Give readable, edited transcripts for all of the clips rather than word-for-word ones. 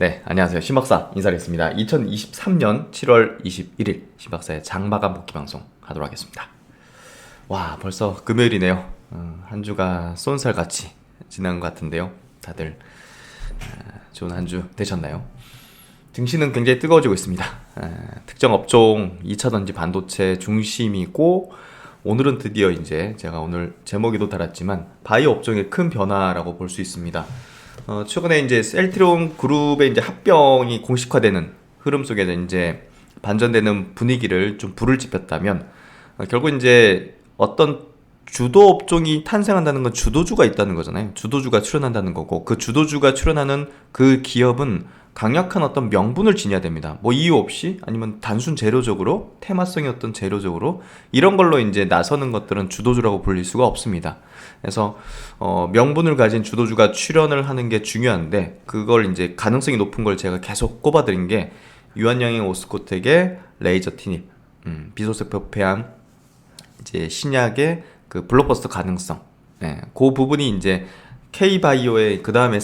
네, 안녕하세요. 신박사 인사드리겠습니다. 2023년 7월 21일 신박사의 장마감 복귀 방송 하도록 하겠습니다. 와, 벌써 금요일이네요. 한 주가 쏜살같이 지난 것 같은데요. 다들 좋은 한 주 되셨나요? 증시는 굉장히 뜨거워지고 있습니다. 특정 업종 2차전지 반도체 중심이고, 오늘은 드디어 이제 제가 오늘 제목에도 달았지만 바이오 업종의 큰 변화라고 볼 수 있습니다. 최근에 이제 셀트리온 그룹의 이제 합병이 공식화되는 흐름 속에서 이제 반전되는 분위기를 좀 불을 지폈다면, 결국 이제 어떤 주도 업종이 탄생한다는 건 주도주가 있다는 거잖아요. 주도주가 출연한다는 거고, 그 주도주가 출연하는 그 기업은 강력한 어떤 명분을 지녀야 됩니다. 뭐 이유 없이, 아니면 단순 재료적으로, 테마성이 어떤 재료적으로 이런 걸로 이제 나서는 것들은 주도주라고 불릴 수가 없습니다. 그래서 명분을 가진 주도주가 출연을 하는 게 중요한데, 그걸 이제 가능성이 높은 걸 제가 계속 꼽아드린 게 유한양행 오스코텍의 레이저 티닙, 비소스 폐암 이제 신약의 그 블록버스터 가능성, 그 부분이 이제 K바이오의 그 다음에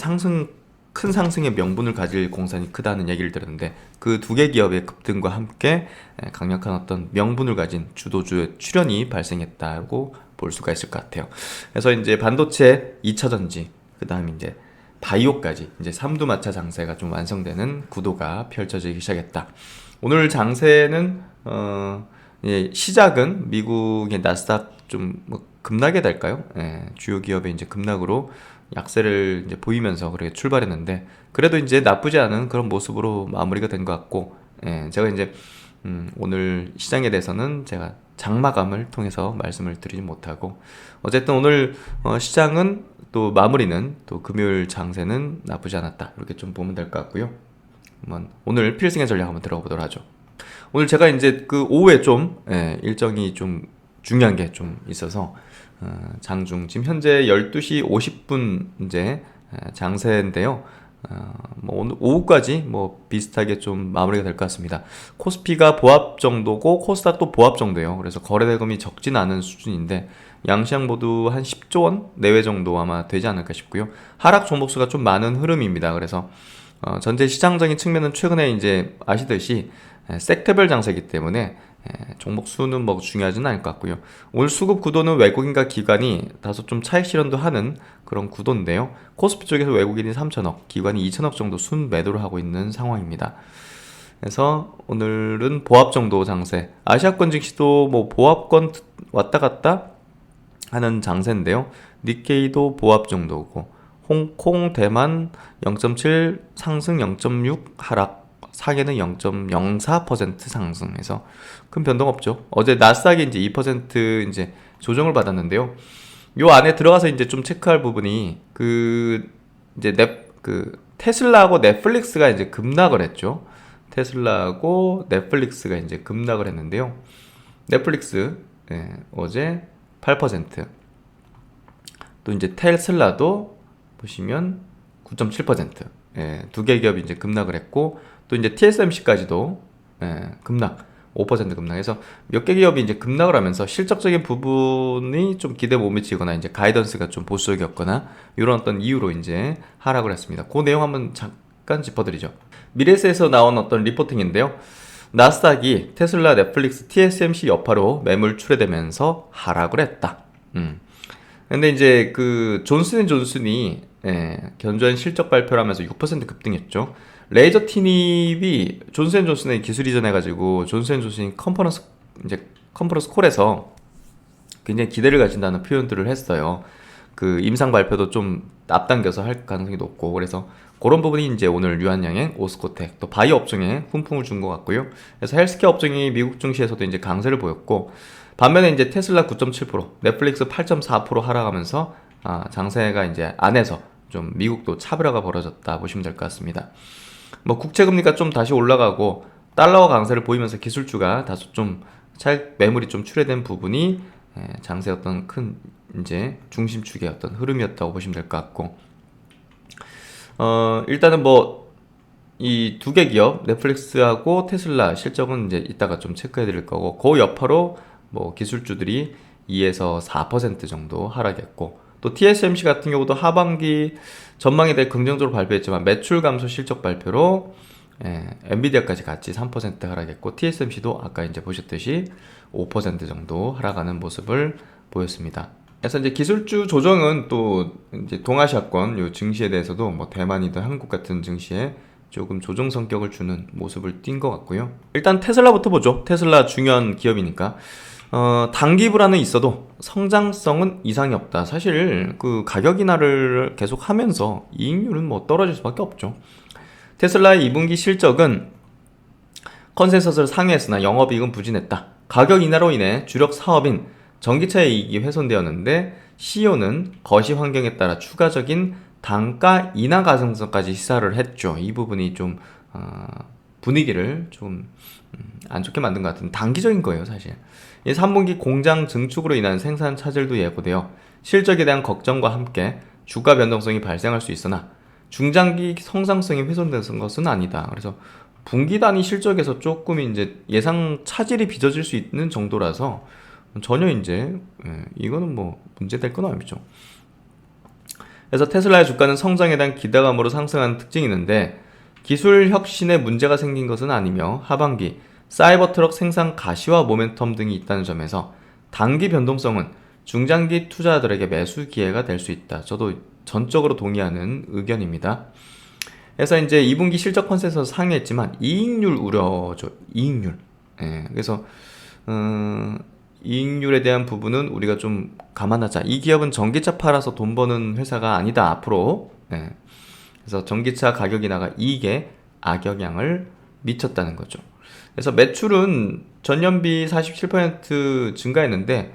큰 상승의 명분을 가질 공산이 크다는 얘기를 들었는데, 그 두 개 기업의 급등과 함께 강력한 어떤 명분을 가진 주도주의 출현이 발생했다고 볼 수가 있을 것 같아요. 그래서 이제 반도체 2차전지, 그 다음에 이제 바이오까지 이제 삼두마차 장세가 좀 완성되는 구도가 펼쳐지기 시작했다. 오늘 장세는 시작은 미국의 나스닥 좀뭐 급락이 될까요? 주요 기업의 이제 급락으로 약세를 이제 보이면서 그렇게 출발했는데, 그래도 이제 나쁘지 않은 그런 모습으로 마무리가 된 것 같고, 제가 이제 오늘 시장에 대해서는 제가 장마감을 통해서 말씀을 드리지 못하고, 어쨌든 오늘 시장은 또 마무리는 또 금요일 장세는 나쁘지 않았다, 이렇게 좀 보면 될 것 같고요. 오늘 필승의 전략 한번 들어가 보도록 하죠. 오늘 제가 이제 그 오후에 좀 일정이 좀 중요한 게 좀 있어서 장중 지금 현재 12시 50분 이제 장세인데요. 뭐 오늘 오후까지 뭐 비슷하게 좀 마무리가 될 것 같습니다. 코스피가 보합 정도고 코스닥도 보합 정도예요. 그래서 거래대금이 적진 않은 수준인데, 양시장 모두 한 10조 원 내외 정도 아마 되지 않을까 싶고요. 하락 종목수가 좀 많은 흐름입니다. 그래서 전체 시장적인 측면은 최근에 이제 아시듯이 섹터별 장세이기 때문에 종목 수는 뭐 중요하지는 않을 것 같고요. 오늘 수급 구도는 외국인과 기관이 다소 좀 차익 실현도 하는 그런 구도인데요. 코스피 쪽에서 외국인이 3천억, 기관이 2천억 정도 순 매도를 하고 있는 상황입니다. 그래서 오늘은 보합 정도 장세. 아시아권 증시도 뭐 보합권 왔다 갔다 하는 장세인데요. 니케이도 보합 정도고, 홍콩, 대만 0.7 상승, 0.6 하락, 상해는 0.04% 상승해서 큰 변동 없죠. 어제 나스닥이 이제 2% 이제 조정을 받았는데요. 요 안에 들어가서 이제 좀 체크할 부분이 이제 테슬라하고 넷플릭스가 이제 급락을 했죠. 테슬라하고 넷플릭스가 이제 급락을 했는데요. 넷플릭스 어제 8%, 또 이제 테슬라도 보시면 9.7%, 두 개 기업이 이제 급락을 했고, 또 이제 TSMC까지도 급락, 5% 급락해서 몇 개 기업이 이제 급락을 하면서 실적적인 부분이 좀 기대 못 미치거나 이제 가이던스가 좀 보수적이었거나 이런 어떤 이유로 이제 하락을 했습니다. 그 내용 한번 잠깐 짚어드리죠. 미래에서 나온 어떤 리포팅인데요. 나스닥이 테슬라, 넷플릭스, TSMC 여파로 매물 출회되면서 하락을 했다. 근데 이제 그 존슨앤존슨이 견조한 실적 발표를 하면서 6% 급등했죠. 레이저 티닙이 존슨앤존슨의 기술 이전해가지고 존슨앤존슨이 컨퍼런스 콜에서 굉장히 기대를 가진다는 표현들을 했어요. 그 임상 발표도 좀 앞당겨서 할 가능성이 높고, 그래서 그런 부분이 이제 오늘 유한양행, 오스코텍, 또 바이오 업종에 훈풍을 준 것 같고요. 그래서 헬스케어 업종이 미국 증시에서도 이제 강세를 보였고, 반면에 이제 테슬라 9.7%, 넷플릭스 8.4% 하락하면서 장세가 이제 안에서 좀 미국도 차별화가 벌어졌다 보시면 될 것 같습니다. 뭐 국채금리가 좀 다시 올라가고 달러와 강세를 보이면서 기술주가 다소 좀 차익 매물이 좀 출회된 부분이 장세의 어떤 큰 이제 중심축의 어떤 흐름이었다고 보시면 될 것 같고, 일단은 뭐 이 두 개 기업 넷플릭스하고 테슬라 실적은 이제 이따가 좀 체크해 드릴 거고, 그 여파로 뭐 기술주들이 2에서 4% 정도 하락했고, 또 TSMC 같은 경우도 하반기 전망에 대해 긍정적으로 발표했지만 매출 감소 실적 발표로 엔비디아까지 같이 3% 하락했고 TSMC도 아까 이제 보셨듯이 5% 정도 하락하는 모습을 보였습니다. 그래서 이제 기술주 조정은 또 이제 동아시아권 요 증시에 대해서도 뭐 대만이든 한국 같은 증시에 조금 조정 성격을 주는 모습을 띈 것 같고요. 일단 테슬라부터 보죠. 테슬라 중요한 기업이니까. 단기 불안은 있어도 성장성은 이상이 없다. 사실 그 가격 인하를 계속 하면서 이익률은 뭐 떨어질 수밖에 없죠. 테슬라의 2분기 실적은 컨센서스를 상회했으나 영업이익은 부진했다. 가격 인하로 인해 주력 사업인 전기차의 이익이 훼손되었는데 CEO는 거시 환경에 따라 추가적인 단가 인하 가능성까지 시사를 했죠. 이 부분이 좀 분위기를 좀 안 좋게 만든 것 같은 단기적인 거예요, 사실. 3분기 공장 증축으로 인한 생산 차질도 예고되어 실적에 대한 걱정과 함께 주가 변동성이 발생할 수 있으나 중장기 성장성이 훼손되는 것은 아니다. 그래서 분기 단위 실적에서 조금 이제 예상 차질이 빚어질 수 있는 정도라서 전혀 이제 이거는 뭐 문제될 건 아니죠. 그래서 테슬라의 주가는 성장에 대한 기대감으로 상승하는 특징이 있는데 기술 혁신에 문제가 생긴 것은 아니며 하반기 사이버 트럭 생산 가시화 모멘텀 등이 있다는 점에서 단기 변동성은 중장기 투자자들에게 매수 기회가 될 수 있다. 저도 전적으로 동의하는 의견입니다. 그래서 이제 2분기 실적 컨센서스 상회했지만 이익률 우려죠. 이익률. 그래서 이익률에 대한 부분은 우리가 좀 감안하자. 이 기업은 전기차 팔아서 돈 버는 회사가 아니다. 앞으로. 그래서 전기차 가격 인하가 이익에 악영향을 미쳤다는 거죠. 그래서 매출은 전년비 47% 증가했는데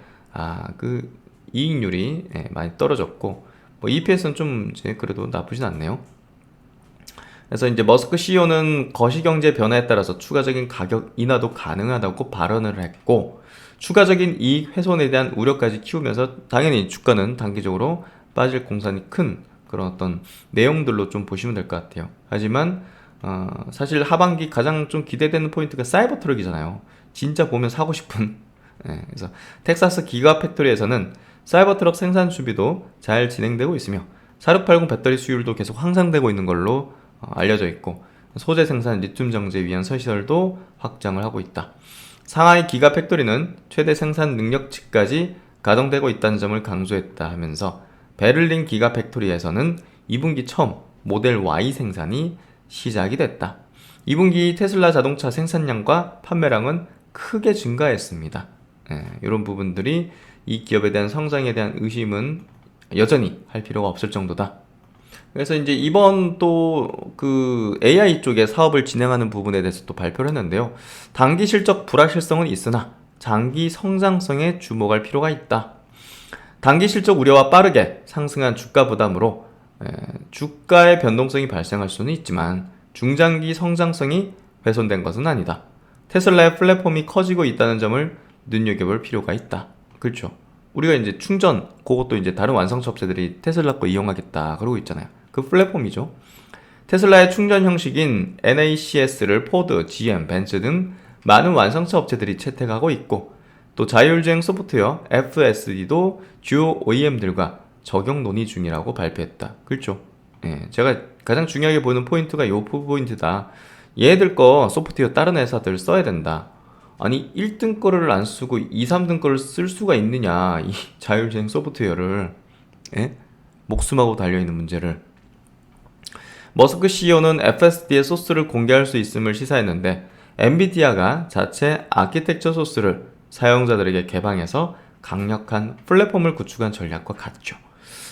그 이익률이 많이 떨어졌고 뭐 EPS는 좀 이제 그래도 나쁘진 않네요. 그래서 이제 머스크 CEO는 거시경제 변화에 따라서 추가적인 가격 인하도 가능하다고 발언을 했고 추가적인 이익 훼손에 대한 우려까지 키우면서 당연히 주가는 단기적으로 빠질 공산이 큰 그런 어떤 내용들로 좀 보시면 될 것 같아요. 하지만 사실 하반기 가장 좀 기대되는 포인트가 사이버 트럭이잖아요. 진짜 보면 사고 싶은. 그래서 텍사스 기가 팩토리에서는 사이버 트럭 생산 준비도 잘 진행되고 있으며 4680 배터리 수율도 계속 향상되고 있는 걸로 알려져 있고 소재 생산 리튬 정제 위한 시설도 확장을 하고 있다. 상하이 기가 팩토리는 최대 생산 능력치까지 가동되고 있다는 점을 강조했다 하면서 베를린 기가 팩토리에서는 2분기 처음 모델 Y 생산이 시작이 됐다. 2분기 테슬라 자동차 생산량과 판매량은 크게 증가했습니다. 이런 부분들이 이 기업에 대한 성장에 대한 의심은 여전히 할 필요가 없을 정도다. 그래서 이제 이번 또 그 AI 쪽에 사업을 진행하는 부분에 대해서 또 발표를 했는데요. 단기 실적 불확실성은 있으나 장기 성장성에 주목할 필요가 있다. 단기 실적 우려와 빠르게 상승한 주가 부담으로 주가의 변동성이 발생할 수는 있지만 중장기 성장성이 훼손된 것은 아니다. 테슬라의 플랫폼이 커지고 있다는 점을 눈여겨볼 필요가 있다. 그렇죠. 우리가 이제 충전, 그것도 이제 다른 완성차 업체들이 테슬라 거 이용하겠다 그러고 있잖아요. 그 플랫폼이죠. 테슬라의 충전 형식인 NACS를 포드, GM, 벤츠 등 많은 완성차 업체들이 채택하고 있고 또 자율주행 소프트웨어 FSD도 주요 OEM들과 적용 논의 중이라고 발표했다. 그렇죠. 제가 가장 중요하게 보는 포인트가 요 포인트다. 얘들 거 소프트웨어 다른 회사들 써야 된다. 아니 1등 거를 안 쓰고 2, 3등 거를 쓸 수가 있느냐 이 자율주행 소프트웨어를 목숨하고 달려있는 문제를. 머스크 CEO는 FSD의 소스를 공개할 수 있음을 시사했는데 엔비디아가 자체 아키텍처 소스를 사용자들에게 개방해서 강력한 플랫폼을 구축한 전략과 같죠.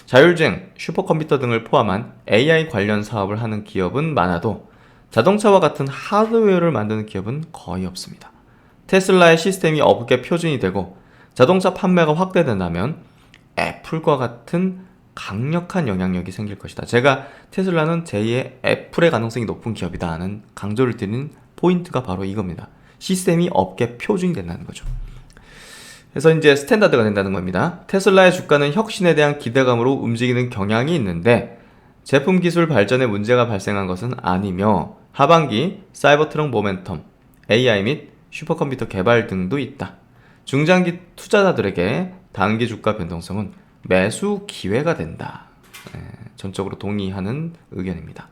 자율주행, 슈퍼컴퓨터 등을 포함한 AI 관련 사업을 하는 기업은 많아도 자동차와 같은 하드웨어를 만드는 기업은 거의 없습니다. 테슬라의 시스템이 업계 표준이 되고 자동차 판매가 확대된다면 애플과 같은 강력한 영향력이 생길 것이다. 제가 테슬라는 제2의 애플의 가능성이 높은 기업이다 하는 강조를 드리는 포인트가 바로 이겁니다. 시스템이 업계 표준이 된다는 거죠. 그래서 이제 스탠다드가 된다는 겁니다. 테슬라의 주가는 혁신에 대한 기대감으로 움직이는 경향이 있는데 제품 기술 발전에 문제가 발생한 것은 아니며 하반기 사이버 트럭 모멘텀, AI 및 슈퍼컴퓨터 개발 등도 있다. 중장기 투자자들에게 단기 주가 변동성은 매수 기회가 된다. 전적으로 동의하는 의견입니다.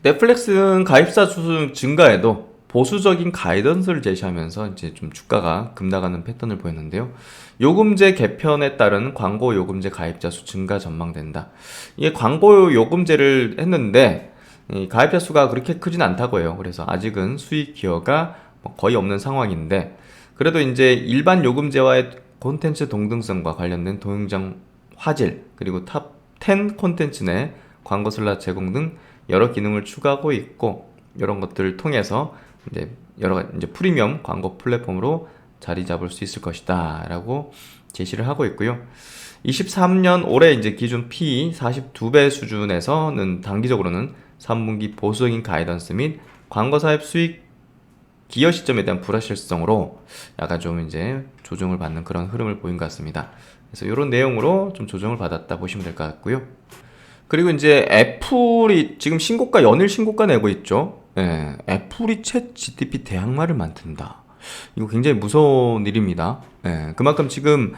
넷플릭스는 가입자 수 증가에도 보수적인 가이던스를 제시하면서 이제 좀 주가가 급락하는 패턴을 보였는데요. 요금제 개편에 따른 광고 요금제 가입자 수 증가 전망된다. 이게 광고 요금제를 했는데 이 가입자 수가 그렇게 크진 않다고 해요. 그래서 아직은 수익 기여가 거의 없는 상황인데, 그래도 이제 일반 요금제와의 콘텐츠 동등성과 관련된 동영상 화질, 그리고 탑 10 콘텐츠 내 광고 슬롯 제공 등 여러 기능을 추가하고 있고, 이런 것들을 통해서 이제 여러 이제 프리미엄 광고 플랫폼으로 자리 잡을 수 있을 것이다 라고 제시를 하고 있고요. 23년 올해 이제 기준 P 42배 수준에서는 단기적으로는 3분기 보수적인 가이던스 및 광고 사업 수익 기여 시점에 대한 불확실성으로 약간 좀 이제 조정을 받는 그런 흐름을 보인 것 같습니다. 그래서 이런 내용으로 좀 조정을 받았다 보시면 될 것 같고요. 그리고 이제 애플이 지금 신고가, 연일 신고가 내고 있죠. 예, 애플이 챗 GTP 대항마를 만든다. 이거 굉장히 무서운 일입니다. 예, 그만큼 지금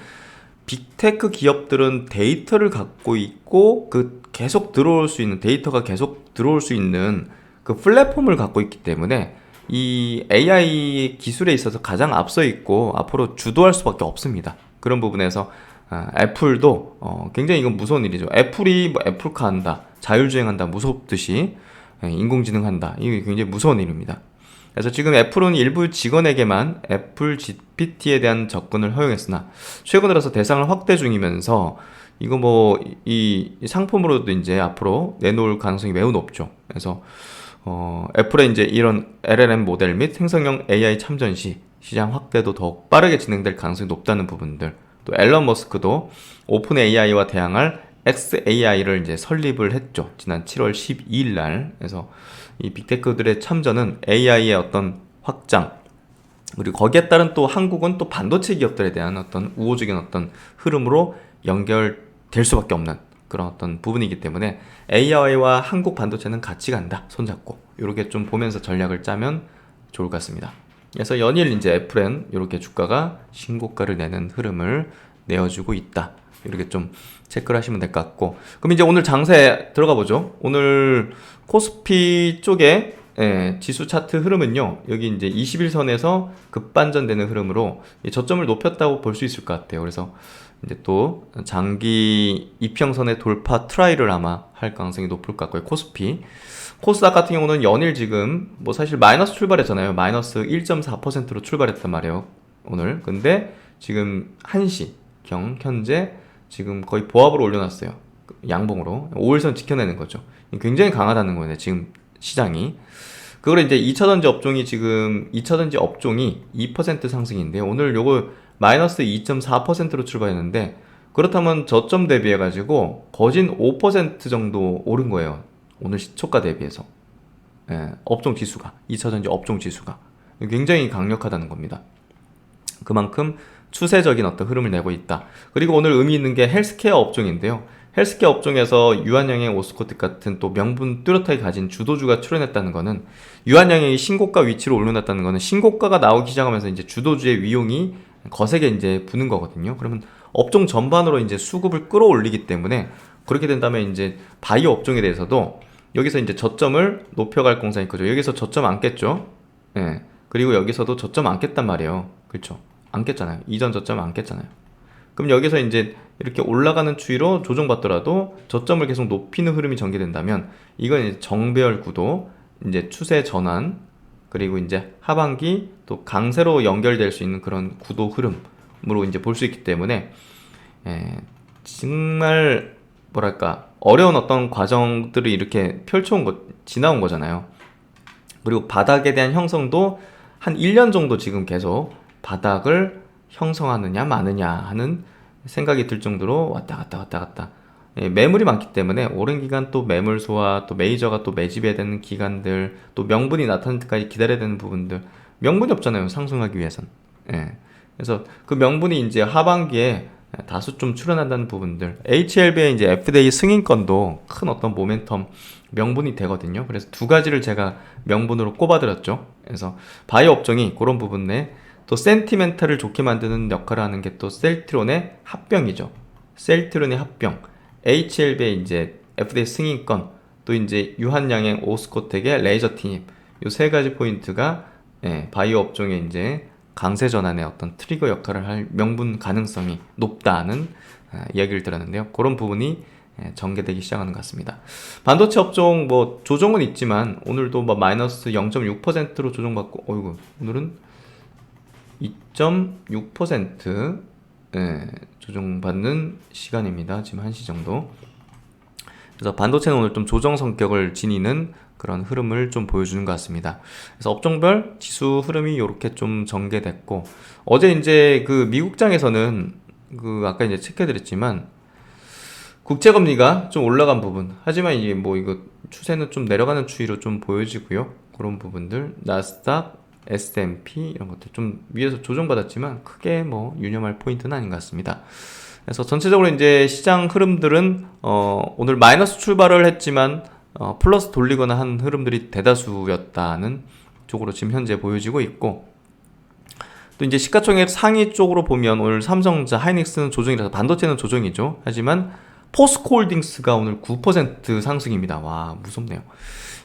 빅테크 기업들은 데이터를 갖고 있고 그 계속 들어올 수 있는, 데이터가 계속 들어올 수 있는 그 플랫폼을 갖고 있기 때문에 이 AI 기술에 있어서 가장 앞서 있고 앞으로 주도할 수밖에 없습니다. 그런 부분에서 애플도 굉장히 이건 무서운 일이죠. 애플이 뭐 애플카 한다, 자율주행한다, 무섭듯이 인공지능 한다. 이게 굉장히 무서운 일입니다. 그래서 지금 애플은 일부 직원에게만 애플 GPT에 대한 접근을 허용했으나 최근 들어서 대상을 확대 중이면서 이거 뭐 이 상품으로도 이제 앞으로 내놓을 가능성이 매우 높죠. 그래서 애플의 이제 이런 LLM 모델 및 생성형 AI 참전 시 시장 확대도 더욱 빠르게 진행될 가능성이 높다는 부분들, 또 앨런 머스크도 오픈 AI와 대항할 xAI를 이제 설립을 했죠. 지난 7월 12일 날. 그래서 이 빅테크들의 참전은 AI의 어떤 확장, 그리고 거기에 따른 또 한국은 또 반도체 기업들에 대한 어떤 우호적인 어떤 흐름으로 연결될 수밖에 없는 그런 어떤 부분이기 때문에 AI와 한국 반도체는 같이 간다, 손잡고. 이렇게 좀 보면서 전략을 짜면 좋을 것 같습니다. 그래서 연일 이제 애플은 이렇게 주가가 신고가를 내는 흐름을 내어주고 있다. 이렇게 좀 체크를 하시면 될 것 같고, 그럼 이제 오늘 장세에 들어가 보죠. 오늘 코스피 쪽에 지수 차트 흐름은요, 여기 이제 21선에서 급반전되는 흐름으로 저점을 높였다고 볼 수 있을 것 같아요. 그래서 이제 또 장기 이평선의 돌파 트라이를 아마 할 가능성이 높을 것 같고요. 코스닥 같은 경우는 연일 지금 뭐 사실 마이너스 출발했잖아요. 마이너스 1.4%로 출발했단 말이에요, 오늘. 근데 지금 1시경 현재 지금 거의 보합으로 올려놨어요. 양봉으로 5일선 지켜내는 거죠. 굉장히 강하다는 거예요, 지금 시장이. 그걸 이제 2차전지 업종이 지금 2차전지 업종이 2% 상승인데 오늘 요거 마이너스 2.4%로 출발했는데, 그렇다면 저점 대비해 가지고 거진 5% 정도 오른 거예요, 오늘 시초가 대비해서. 업종 지수가, 2차전지 업종 지수가 굉장히 강력하다는 겁니다. 그만큼 추세적인 어떤 흐름을 내고 있다. 그리고 오늘 의미 있는 게 헬스케어 업종인데요. 헬스케어 업종에서 유한양행, 오스코텍 같은 또 명분 뚜렷하게 가진 주도주가 출현했다는 거는, 유한양행이 신고가 위치로 올려놨다는 거는 신고가가 나오기 시작하면서 이제 주도주의 위용이 거세게 이제 부는 거거든요. 그러면 업종 전반으로 이제 수급을 끌어올리기 때문에, 그렇게 된다면 이제 바이오 업종에 대해서도 여기서 이제 저점을 높여갈 공산이 크죠. 여기서 저점 안 깼죠. 그리고 여기서도 저점 안 깼단 말이에요. 그렇죠. 안 깼잖아요. 이전 저점 안 깼잖아요. 그럼 여기서 이제 이렇게 올라가는 추이로 조정받더라도 저점을 계속 높이는 흐름이 전개된다면, 이건 이제 정배열 구도, 이제 추세 전환, 그리고 이제 하반기 또 강세로 연결될 수 있는 그런 구도 흐름으로 이제 볼 수 있기 때문에, 정말 뭐랄까 어려운 어떤 과정들을 이렇게 지나온 거잖아요. 그리고 바닥에 대한 형성도 한 1년 정도 지금 계속 바닥을 형성하느냐 마느냐 하는 생각이 들 정도로 왔다 갔다 매물이 많기 때문에 오랜 기간 또 매물 소화, 또 메이저가 또 매집해야 되는 기간들, 또 명분이 나타날 때까지 기다려야 되는 부분들, 명분이 없잖아요, 상승하기 위해선. 그래서 그 명분이 이제 하반기에 다수 좀 출현한다는 부분들, HLB의 이제 FDA 승인권도 큰 어떤 모멘텀 명분이 되거든요. 그래서 두 가지를 제가 명분으로 꼽아드렸죠. 그래서 바이오 업종이 그런 부분에 또 센티멘탈을 좋게 만드는 역할을 하는 게 또 셀트론의 합병이죠. 셀트론의 합병, HLB의 이제 FDA 승인권, 또 이제 유한양행 오스코텍의 레이저 티닙, 요 세 가지 포인트가 바이오 업종에 이제 강세 전환의 어떤 트리거 역할을 할 명분 가능성이 높다는 이야기를 들었는데요. 그런 부분이 전개되기 시작하는 것 같습니다. 반도체 업종 뭐 조정은 있지만 오늘도 뭐 마이너스 0.6%로 조정받고, 어이구, 오늘은 2.6% 조정받는 시간입니다. 지금 1시 정도. 그래서 반도체는 오늘 좀 조정 성격을 지니는 그런 흐름을 좀 보여주는 것 같습니다. 그래서 업종별 지수 흐름이 이렇게 좀 전개됐고, 어제 이제 그 미국장에서는 그 아까 이제 체크해드렸지만 국채금리가 좀 올라간 부분, 하지만 이게 뭐 이거 추세는 좀 내려가는 추이로 좀 보여지고요. 그런 부분들, 나스닥, S&P 이런 것들 좀 위에서 조정받았지만 크게 뭐 유념할 포인트는 아닌 것 같습니다. 그래서 전체적으로 이제 시장 흐름들은 오늘 마이너스 출발을 했지만 플러스 돌리거나 한 흐름들이 대다수였다는 쪽으로 지금 현재 보여지고 있고, 또 이제 시가총액 상위 쪽으로 보면 오늘 삼성전자, 하이닉스는 조정이라서 반도체는 조정이죠. 하지만 포스코홀딩스가 오늘 9% 상승입니다. 와, 무섭네요.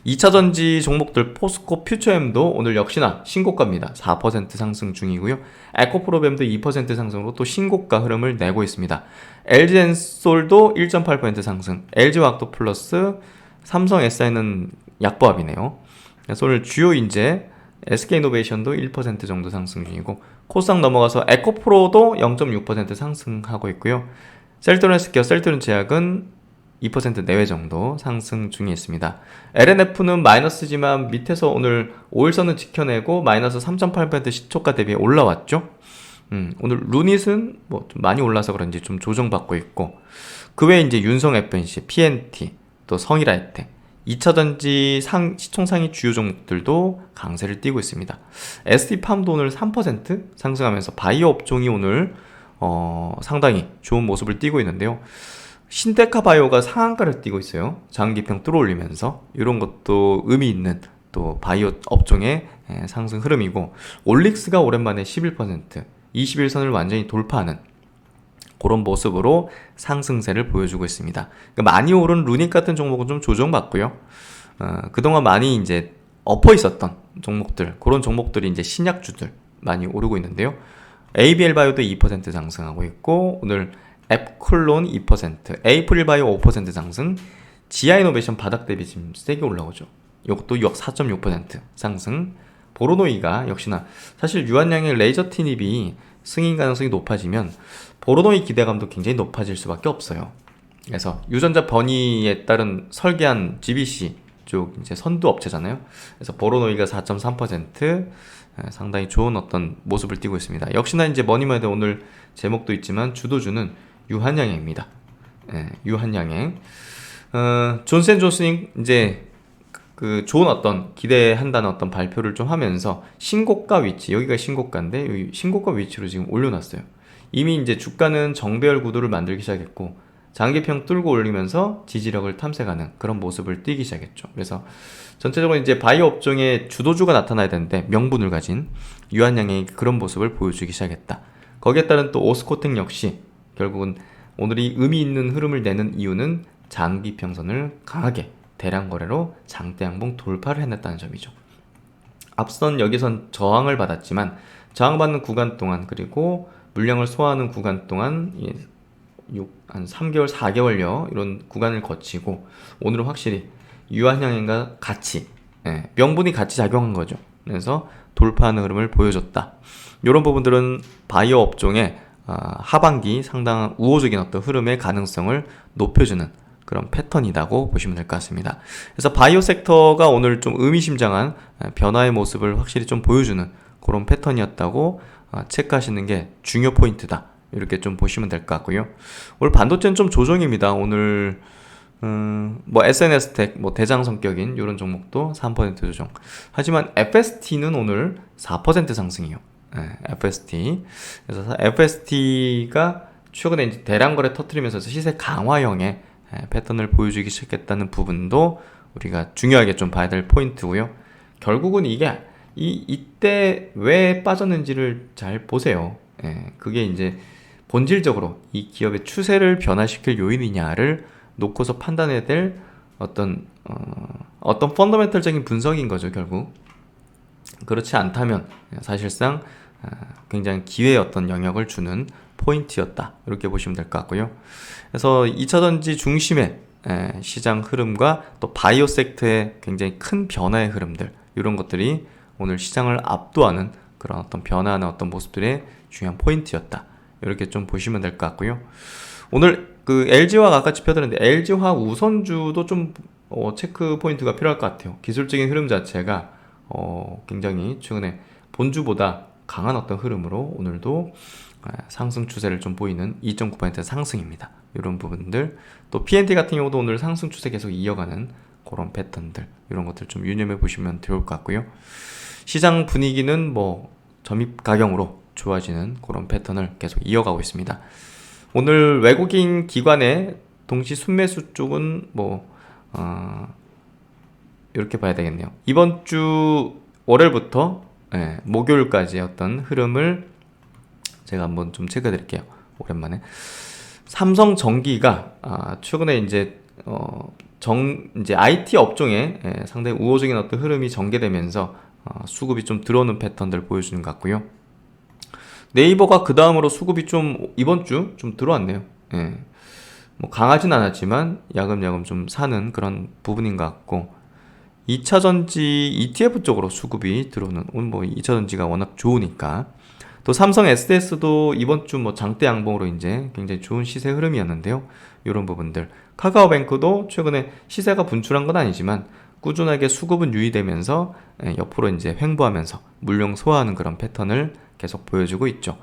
2차전지 종목들 포스코 퓨처엠도 오늘 역시나 신고가입니다. 4% 상승 중이고요. 에코프로뱀도 2% 상승으로 또 신고가 흐름을 내고 있습니다. LG엔솔도 1.8% 상승, LG화학도 플러스, 삼성 SI는 약보합이네요. 그래서 오늘 주요 인재 SK이노베이션도 1% 정도 상승 중이고, 코스닥 넘어가서 에코프로도 0.6% 상승하고 있고요. 셀트론헬스케어, 셀트론제약은 2% 내외 정도 상승 중에 있습니다. LNF는 마이너스지만 밑에서 오늘 5일선은 지켜내고 마이너스 3.8% 시초가 대비 올라왔죠. 오늘 루닛은 뭐 좀 많이 올라서 그런지 좀 조정받고 있고, 그 외에 이제 윤성 FNC, PNT, 또 성일하이텍, 2차전지 시총 상위 주요 종목들도 강세를 띠고 있습니다. ST팜도 오늘 3% 상승하면서 바이오 업종이 오늘 상당히 좋은 모습을 띠고 있는데요. 신테카 바이오가 상한가를 띠고 있어요. 장기평 뚫어올리면서 이런 것도 의미 있는 또 바이오 업종의 상승 흐름이고, 올릭스가 오랜만에 11%, 21선을 완전히 돌파하는 그런 모습으로 상승세를 보여주고 있습니다. 그러니까 많이 오른 루닛 같은 종목은 좀 조정받고요. 그동안 많이 이제 엎어 있었던 종목들, 그런 종목들이 이제 신약주들 많이 오르고 있는데요. ABL 바이오도 2% 상승하고 있고, 오늘 앱클론 2%, 에이프릴바이오 5% 상승, 지아이노베이션 바닥 대비 지금 세게 올라오죠. 이것도 4.6% 상승. 보로노이가 역시나 사실 유한양의 레이저 티닙이 승인 가능성이 높아지면 보로노이 기대감도 굉장히 높아질 수밖에 없어요. 그래서 유전자 변이에 따른 설계한 GBC 쪽 이제 선두 업체잖아요. 그래서 보로노이가 4.3% 상당히 좋은 어떤 모습을 띠고 있습니다. 역시나 이제 머니마이드 오늘 제목도 있지만 주도주는 유한양행입니다. 유한양행. 존슨앤존슨이 이제 그 좋은 어떤 기대한다는 어떤 발표를 좀 하면서 신고가 위치, 여기가 신고가인데 여기 신고가 위치로 지금 올려놨어요. 이미 이제 주가는 정배열 구도를 만들기 시작했고, 장기평 뚫고 올리면서 지지력을 탐색하는 그런 모습을 띠기 시작했죠. 그래서 전체적으로 이제 바이오 업종의 주도주가 나타나야 되는데 명분을 가진 유한양행이 그런 모습을 보여주기 시작했다. 거기에 따른 또 오스코텍 역시 결국은 오늘이 의미 있는 흐름을 내는 이유는 장기평선을 강하게 대량 거래로 장대 양봉 돌파를 해냈다는 점이죠. 앞선 여기선 저항을 받았지만 저항받는 구간 동안, 그리고 물량을 소화하는 구간 동안 한 3개월, 4개월여 이런 구간을 거치고 오늘은 확실히 유한양행과 같이 명분이 같이 작용한 거죠. 그래서 돌파하는 흐름을 보여줬다. 이런 부분들은 바이오 업종의 하반기 상당한 우호적인 어떤 흐름의 가능성을 높여주는 그런 패턴이라고 보시면 될 것 같습니다. 그래서 바이오 섹터가 오늘 좀 의미심장한 변화의 모습을 확실히 좀 보여주는 그런 패턴이었다고 체크하시는 게 중요 포인트다. 이렇게 좀 보시면 될 것 같고요. 오늘 반도체는 좀 조정입니다. 오늘 뭐 SNS텍, 뭐 대장 성격인 이런 종목도 3% 조정. 하지만 FST는 오늘 4% 상승이에요. FST. 그래서 FST가 최근에 이제 대량 거래 터트리면서 시세 강화형의 패턴을 보여주기 시작했다는 부분도 우리가 중요하게 좀 봐야 될 포인트고요. 결국은 이게 이때 왜 빠졌는지를 잘 보세요. 그게 이제 본질적으로 이 기업의 추세를 변화시킬 요인이냐를 놓고서 판단해야 될 어떤 펀더멘털적인 분석인 거죠, 결국. 그렇지 않다면 사실상 굉장히 기회의 어떤 영역을 주는 포인트였다, 이렇게 보시면 될 것 같고요. 그래서 2차전지 중심의 시장 흐름과 또 바이오 섹터의 굉장히 큰 변화의 흐름들, 이런 것들이 오늘 시장을 압도하는 그런 어떤 변화하는 어떤 모습들의 중요한 포인트였다, 이렇게 좀 보시면 될 것 같고요. 오늘 그 LG화학 아까 짚어드렸는데 LG화학 우선주도 좀 체크 포인트가 필요할 것 같아요. 기술적인 흐름 자체가 굉장히 최근에 본주보다 강한 어떤 흐름으로 오늘도 상승 추세를 좀 보이는 2.9% 상승입니다. 이런 부분들, 또 PNT 같은 경우도 오늘 상승 추세 계속 이어가는 그런 패턴들, 이런 것들 좀 유념해 보시면 좋을 것 같고요. 시장 분위기는 뭐 점입 가격으로 좋아지는 그런 패턴을 계속 이어가고 있습니다. 오늘 외국인 기관의 동시 순매수 쪽은 이렇게 봐야 되겠네요. 이번 주 월요일부터 목요일까지의 어떤 흐름을 제가 한번 좀 체크해 드릴게요. 오랜만에 삼성전기가 최근에 이제 IT 업종에 상당히 우호적인 어떤 흐름이 전개되면서 수급이 좀 들어오는 패턴들 보여주는 것 같고요. 네이버가 그 다음으로 수급이 좀 이번 주 좀 들어왔네요. 뭐 강하진 않았지만 야금야금 좀 사는 그런 부분인 것 같고, 2차전지 ETF 쪽으로 수급이 들어오는, 뭐 2차전지가 워낙 좋으니까. 또 삼성 SDS도 이번 주 뭐 장대 양봉으로 이제 굉장히 좋은 시세 흐름이었는데요. 이런 부분들, 카카오뱅크도 최근에 시세가 분출한 건 아니지만 꾸준하게 수급은 유지되면서 옆으로 이제 횡보하면서 물량 소화하는 그런 패턴을 계속 보여주고 있죠.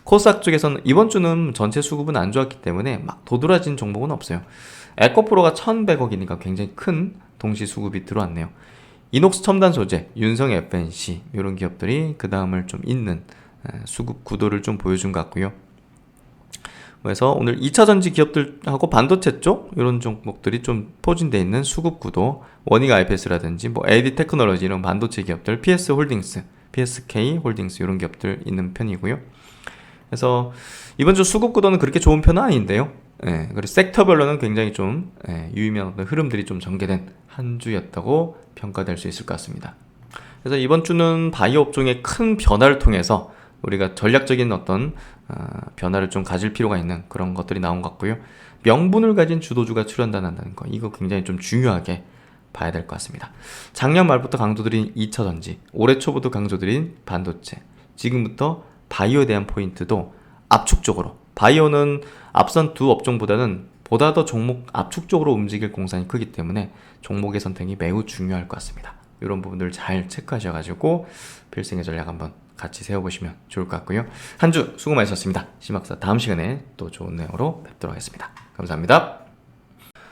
코스닥 쪽에서는 이번 주는 전체 수급은 안 좋았기 때문에 막 도드라진 종목은 없어요. 에코프로가 1100억이니까 굉장히 큰 동시 수급이 들어왔네요. 이녹스 첨단 소재, 윤성 FNC, 이런 기업들이 그 다음을 좀 잇는 수급 구도를 좀 보여준 것 같고요. 그래서 오늘 2차전지 기업들하고 반도체 쪽 이런 종목들이 좀 포진되어 있는 수급 구도, 원익 IPS라든지 뭐 AD 테크놀로지 이런 반도체 기업들, PS 홀딩스, PSK 홀딩스 이런 기업들 있는 편이고요. 그래서 이번 주 수급 구도는 그렇게 좋은 편은 아닌데요. 그리고 섹터별로는 굉장히 좀 유의미한 어떤 흐름들이 좀 전개된 한 주였다고 평가될 수 있을 것 같습니다. 그래서 이번 주는 바이오 업종의 큰 변화를 통해서 우리가 전략적인 어떤 변화를 좀 가질 필요가 있는 그런 것들이 나온 것 같고요. 명분을 가진 주도주가 출현한다는 거, 이거 굉장히 좀 중요하게 봐야 될 것 같습니다. 작년 말부터 강조드린 2차전지, 올해 초부터 강조드린 반도체, 지금부터 바이오에 대한 포인트도 압축적으로, 바이오는 앞선 두 업종보다는 보다 더 종목 압축적으로 움직일 공산이 크기 때문에 종목의 선택이 매우 중요할 것 같습니다. 이런 부분들 잘 체크하셔가지고 필승의 전략 한번 같이 세워보시면 좋을 것 같고요. 한 주 수고 많으셨습니다. 심학사 다음 시간에 또 좋은 내용으로 뵙도록 하겠습니다. 감사합니다.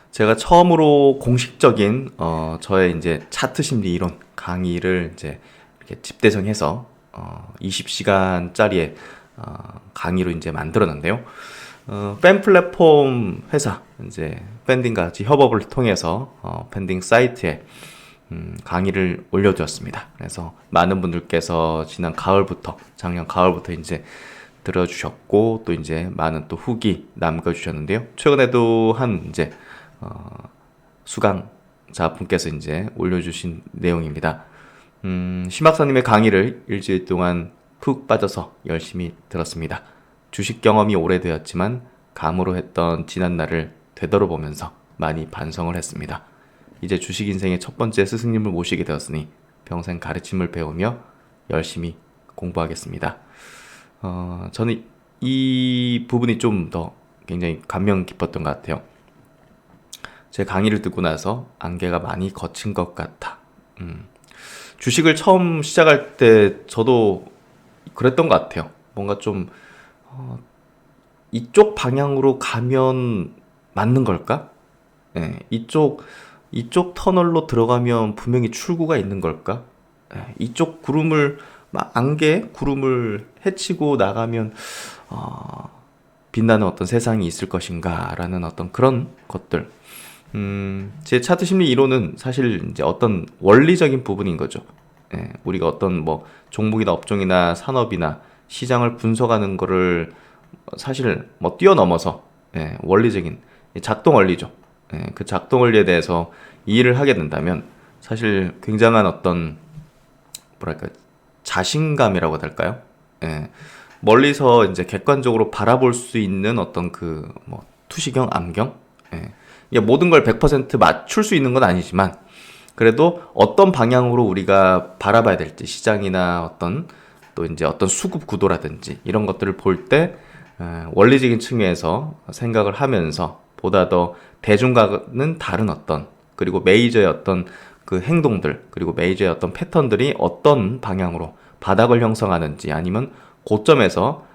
제가 처음으로 공식적인 저의 이제 차트 심리 이론 강의를 이제 이렇게 집대성해서 20시간짜리의 강의로 이제 만들었는데요. 팬 플랫폼 회사 이제 팬딩과 같이 협업을 통해서 팬딩 사이트에 강의를 올려두었습니다. 그래서 많은 분들께서 작년 가을부터 이제 들어주셨고, 또 이제 많은 또 후기 남겨주셨는데요. 최근에도 한 이제 수강자 분께서 이제 올려주신 내용입니다. 심학사님의 강의를 일주일 동안 푹 빠져서 열심히 들었습니다. 주식 경험이 오래되었지만 감으로 했던 지난날을 되돌아보면서 많이 반성을 했습니다. 이제 주식 인생의 첫 번째 스승님을 모시게 되었으니 평생 가르침을 배우며 열심히 공부하겠습니다. 저는 이 부분이 좀 더 굉장히 감명 깊었던 것 같아요. 제 강의를 듣고 나서 안개가 많이 거친 것 같아. 주식을 처음 시작할 때 저도 그랬던 것 같아요. 뭔가 좀 이쪽 방향으로 가면 맞는 걸까? 이쪽 터널로 들어가면 분명히 출구가 있는 걸까? 이쪽 구름을 헤치고 나가면 빛나는 어떤 세상이 있을 것인가? 라는 어떤 그런 것들. 제 차트 심리 이론은 사실 이제 어떤 원리적인 부분인 거죠. 우리가 어떤 뭐 종목이나 업종이나 산업이나 시장을 분석하는 거를 사실 뭐 뛰어넘어서 원리적인 작동 원리죠. 그 작동 원리에 대해서 이해를 하게 된다면 사실 굉장한 어떤 뭐랄까 자신감이라고 해야 될까요? 멀리서 이제 객관적으로 바라볼 수 있는 어떤 그 뭐 투시경, 암경, 이게 모든 걸 100% 맞출 수 있는 건 아니지만 그래도 어떤 방향으로 우리가 바라봐야 될지 시장이나 어떤 또 이제 어떤 수급 구도라든지 이런 것들을 볼 때 원리적인 측면에서 생각을 하면서 보다 더 대중과는 다른 어떤 그리고 메이저의 어떤 그 행동들 그리고 메이저의 어떤 패턴들이 어떤 방향으로 바닥을 형성하는지 아니면 고점에서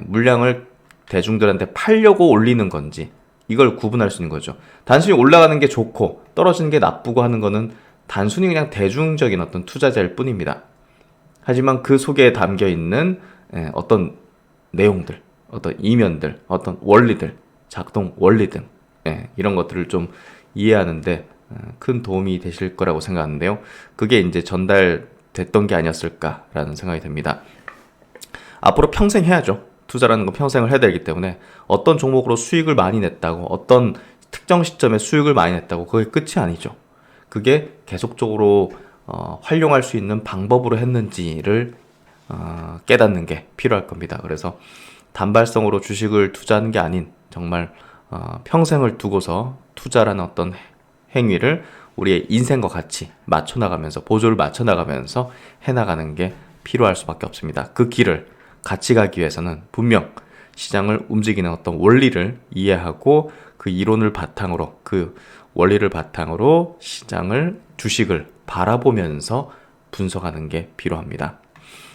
물량을 대중들한테 팔려고 올리는 건지 이걸 구분할 수 있는 거죠. 단순히 올라가는 게 좋고 떨어지는 게 나쁘고 하는 거는 단순히 그냥 대중적인 어떤 투자자일 뿐입니다. 하지만 그 속에 담겨 있는 어떤 내용들, 어떤 이면들, 어떤 원리들, 작동 원리 등 이런 것들을 좀 이해하는데 큰 도움이 되실 거라고 생각하는데요. 그게 이제 전달됐던 게 아니었을까라는 생각이 듭니다. 앞으로 평생 해야죠. 투자라는 건 평생을 해야 되기 때문에 어떤 종목으로 수익을 많이 냈다고 어떤 특정 시점에 수익을 많이 냈다고 그게 끝이 아니죠. 그게 계속적으로 활용할 수 있는 방법으로 했는지를 깨닫는 게 필요할 겁니다. 그래서 단발성으로 주식을 투자하는 게 아닌 정말 평생을 두고서 투자라는 어떤 행위를 우리의 인생과 같이 맞춰나가면서 보조를 맞춰나가면서 해나가는 게 필요할 수밖에 없습니다. 그 길을 같이 가기 위해서는 분명 시장을 움직이는 어떤 원리를 이해하고 그 이론을 바탕으로 그 원리를 바탕으로 시장을 주식을 바라보면서 분석하는 게 필요합니다.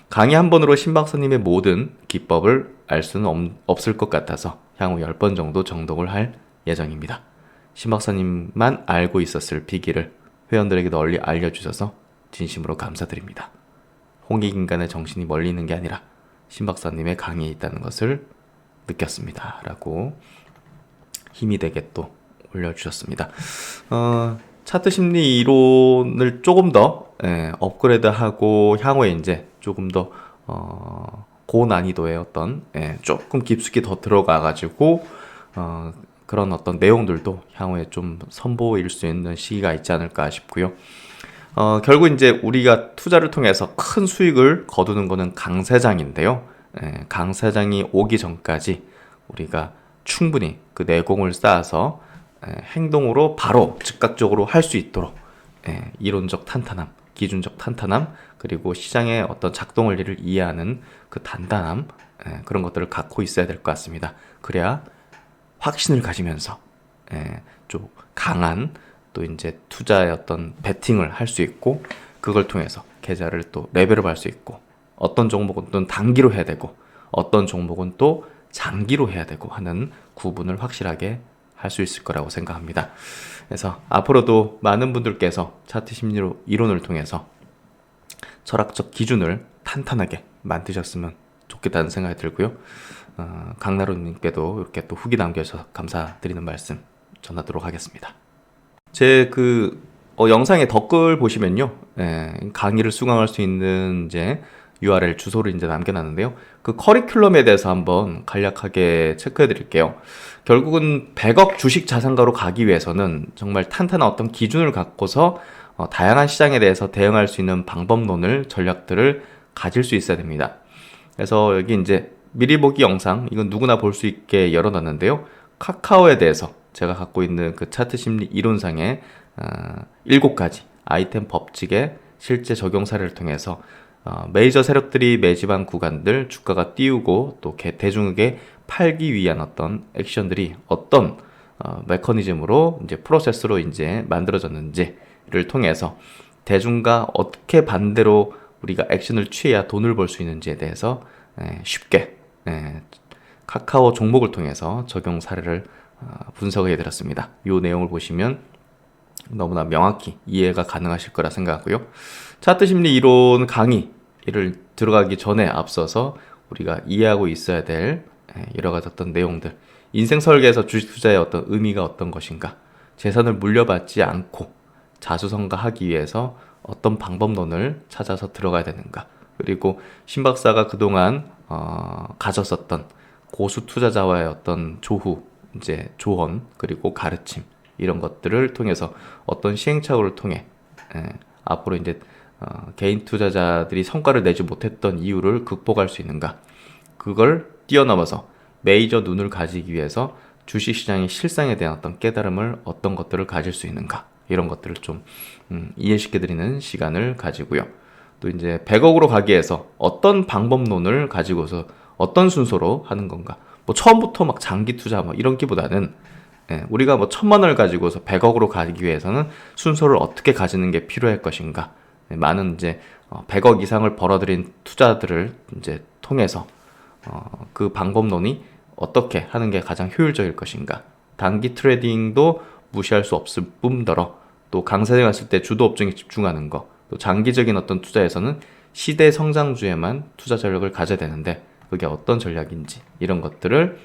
강의 한 번으로 신 박사님의 모든 기법을 알 수는 없을 것 같아서 향후 10번 정도 정독을 할 예정입니다. 신 박사님만 알고 있었을 비기를 회원들에게 널리 알려주셔서 진심으로 감사드립니다. 홍익인간의 정신이 멀리 있는 게 아니라 신 박사님의 강의에 있다는 것을 느꼈습니다. 라고 힘이 되게 또 올려주셨습니다. 차트 심리 이론을 조금 더 업그레이드하고 향후에 이제 조금 더 고난이도의 어떤 조금 깊숙이 더 들어가가지고 그런 어떤 내용들도 향후에 좀 선보일 수 있는 시기가 있지 않을까 싶고요. 결국 이제 우리가 투자를 통해서 큰 수익을 거두는 거는 강세장인데요. 강세장이 오기 전까지 우리가 충분히 그 내공을 쌓아서 행동으로 바로 즉각적으로 할 수 있도록 이론적 탄탄함, 기준적 탄탄함, 그리고 시장의 어떤 작동 원리를 이해하는 그 단단함 그런 것들을 갖고 있어야 될 것 같습니다. 그래야 확신을 가지면서 좀 강한 또 이제 투자의 어떤 베팅을 할 수 있고 그걸 통해서 계좌를 또 레벨업 할 수 있고 어떤 종목은 또 단기로 해야 되고 어떤 종목은 또 장기로 해야 되고 하는 구분을 확실하게 할 수 있을 거라고 생각합니다. 그래서 앞으로도 많은 분들께서 차트 심리로 이론을 통해서 철학적 기준을 탄탄하게 만드셨으면 좋겠다는 생각이 들고요. 강나루님께도 이렇게 또 후기 남겨주셔서 감사드리는 말씀 전하도록 하겠습니다. 제 그 영상의 댓글 보시면요, 강의를 수강할 수 있는 이제 URL 주소를 이제 남겨놨는데요. 그 커리큘럼에 대해서 한번 간략하게 체크해 드릴게요. 결국은 100억 주식 자산가로 가기 위해서는 정말 탄탄한 어떤 기준을 갖고서 다양한 시장에 대해서 대응할 수 있는 방법론을 전략들을 가질 수 있어야 됩니다. 그래서 여기 이제 미리 보기 영상 이건 누구나 볼 수 있게 열어놨는데요. 카카오에 대해서 제가 갖고 있는 그 차트 심리 이론상의 7가지 아이템 법칙의 실제 적용 사례를 통해서 메이저 세력들이 매집한 구간들 주가가 띄우고 또 대중에게 팔기 위한 어떤 액션들이 어떤 메커니즘으로 이제 프로세스로 이제 만들어졌는지를 통해서 대중과 어떻게 반대로 우리가 액션을 취해야 돈을 벌 수 있는지에 대해서 쉽게 카카오 종목을 통해서 적용 사례를 분석해 드렸습니다. 이 내용을 보시면 너무나 명확히 이해가 가능하실 거라 생각하고요. 차트 심리 이론 강의를 들어가기 전에 앞서서 우리가 이해하고 있어야 될 여러 가지 어떤 내용들, 인생 설계에서 주식 투자의 어떤 의미가 어떤 것인가, 재산을 물려받지 않고 자수성가하기 위해서 어떤 방법론을 찾아서 들어가야 되는가, 그리고 신 박사가 그동안 가졌었던 고수 투자자와의 어떤 조후, 이제 조언, 그리고 가르침, 이런 것들을 통해서 어떤 시행착오를 통해 앞으로 이제 개인 투자자들이 성과를 내지 못했던 이유를 극복할 수 있는가, 그걸 뛰어넘어서 메이저 눈을 가지기 위해서 주식시장의 실상에 대한 어떤 깨달음을, 어떤 것들을 가질 수 있는가, 이런 것들을 좀 이해시켜드리는 시간을 가지고요. 또 이제 100억으로 가기 위해서 어떤 방법론을 가지고서 어떤 순서로 하는 건가, 뭐 처음부터 막 장기 투자 뭐 이런 기보다는 우리가 뭐 1000만 원을 가지고서 100억으로 가기 위해서는 순서를 어떻게 가지는 게 필요할 것인가, 많은 이제 100억 이상을 벌어들인 투자들을 이제 통해서 그 방법론이 어떻게 하는 게 가장 효율적일 것인가, 단기 트레이딩도 무시할 수 없을 뿐더러 또 강세에 갔을 때 주도 업종에 집중하는 거, 또 장기적인 어떤 투자에서는 시대 성장주에만 투자 전략을 가져야 되는데 그게 어떤 전략인지, 이런 것들을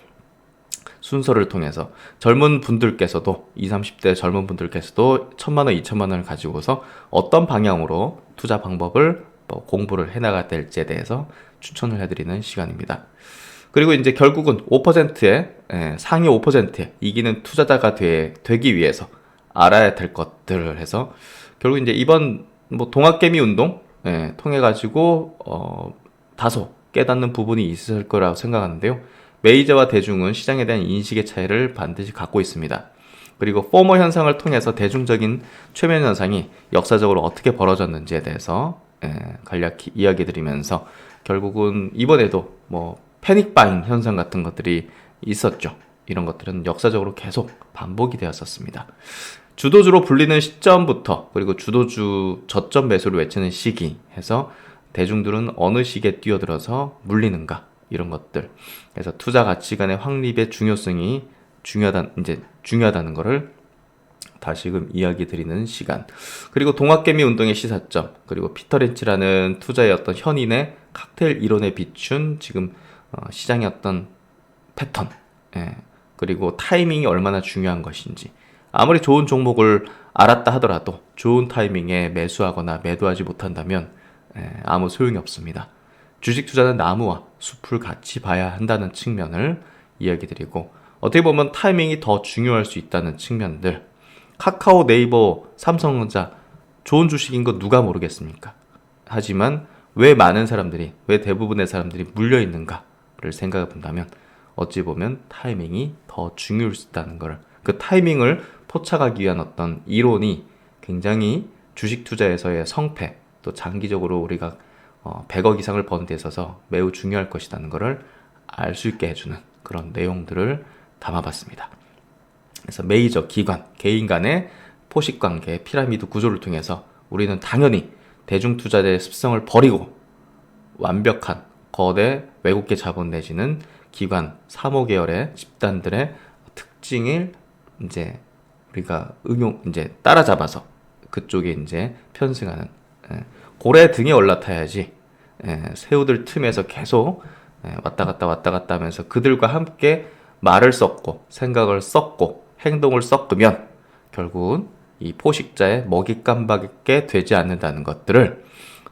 순서를 통해서 젊은 분들께서도 20, 30대 젊은 분들께서도 1000만 원, 2000만 원을 가지고서 어떤 방향으로 투자 방법을 공부를 해나가야 될지에 대해서 추천을 해드리는 시간입니다. 그리고 이제 결국은 5%의 상위 5%에 이기는 투자자가 되기 위해서 알아야 될 것들을 해서 결국 이제 이번 뭐 동학개미 운동 통해 가지고 다소 깨닫는 부분이 있을 거라고 생각하는데요. 메이저와 대중은 시장에 대한 인식의 차이를 반드시 갖고 있습니다. 그리고 포머 현상을 통해서 대중적인 최면 현상이 역사적으로 어떻게 벌어졌는지에 대해서 간략히 이야기 드리면서 결국은 이번에도 뭐 패닉 바잉 현상 같은 것들이 있었죠. 이런 것들은 역사적으로 계속 반복이 되었었습니다. 주도주로 불리는 시점부터, 그리고 주도주 저점 매수를 외치는 시기 해서 대중들은 어느 시기에 뛰어들어서 물리는가, 이런 것들. 그래서 투자 가치관의 확립의 중요성이 중요하다는 것을 다시금 이야기 드리는 시간. 그리고 동학개미 운동의 시사점, 그리고 피터 린치라는 투자의 어떤 현인의 칵테일 이론에 비춘 지금 시장의 어떤 패턴, 그리고 타이밍이 얼마나 중요한 것인지. 아무리 좋은 종목을 알았다 하더라도 좋은 타이밍에 매수하거나 매도하지 못한다면 아무 소용이 없습니다. 주식 투자는 나무와 숲을 같이 봐야 한다는 측면을 이야기 드리고, 어떻게 보면 타이밍이 더 중요할 수 있다는 측면들. 카카오, 네이버, 삼성전자 좋은 주식인 거 누가 모르겠습니까? 하지만 왜 많은 사람들이, 왜 대부분의 사람들이 물려 있는가를 생각해 본다면 어찌 보면 타이밍이 더 중요할 수 있다는 걸, 그 타이밍을 포착하기 위한 어떤 이론이 굉장히 주식 투자에서의 성패, 또 장기적으로 우리가 100억 이상을 버는 데 있어서 매우 중요할 것이라는 것을 알 수 있게 해주는 그런 내용들을 담아봤습니다. 그래서 메이저, 기관, 개인 간의 포식관계, 피라미드 구조를 통해서 우리는 당연히 대중투자자의 습성을 버리고 완벽한 거대 외국계 자본 내지는 기관, 사모계열의 집단들의 특징을 이제 우리가 이제 따라잡아서 그쪽에 이제 편승하는, 고래 등에 올라타야지 새우들 틈에서 계속 왔다 갔다 하면서 그들과 함께 말을 섞고 생각을 섞고 행동을 섞으면 결국은 이 포식자의 먹잇감밖에 되지 않는다는 것들을